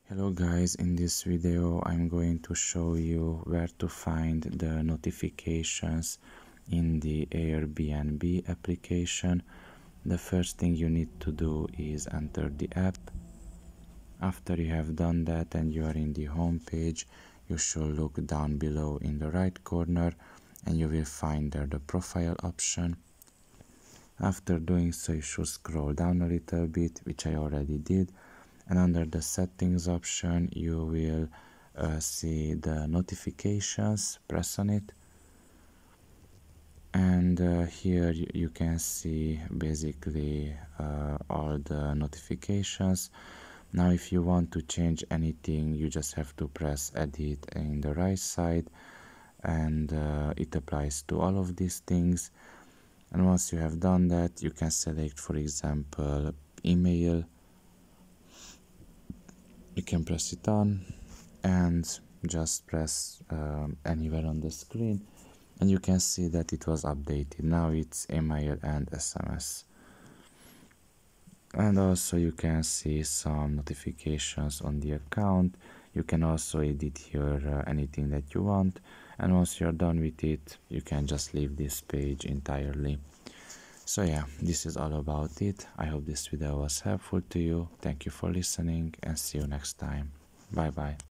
Hello guys, in this video I'm going to show you where to find the notifications in the Airbnb application. The first thing you need to do is enter the app. After you have done that and you are in the home page, you should look down below in the right corner and you will find there the profile option. After doing so, you should scroll down a little bit, which I already did. And under the settings option you will see the notifications. Press on it, and here you can see basically all the notifications. Now if you want to change anything, you just have to press edit in the right side, and it applies to all of these things. And once you have done that, you can select, for example, email. You can press it on and just press anywhere on the screen, and you can see that it was updated. Now it's email and SMS. And also you can see some notifications on the account. You can also edit here anything that you want, and once you're done with it, you can just leave this page entirely. So yeah, this is all about it. I hope this video was helpful to you. Thank you for listening and see you next time. Bye bye.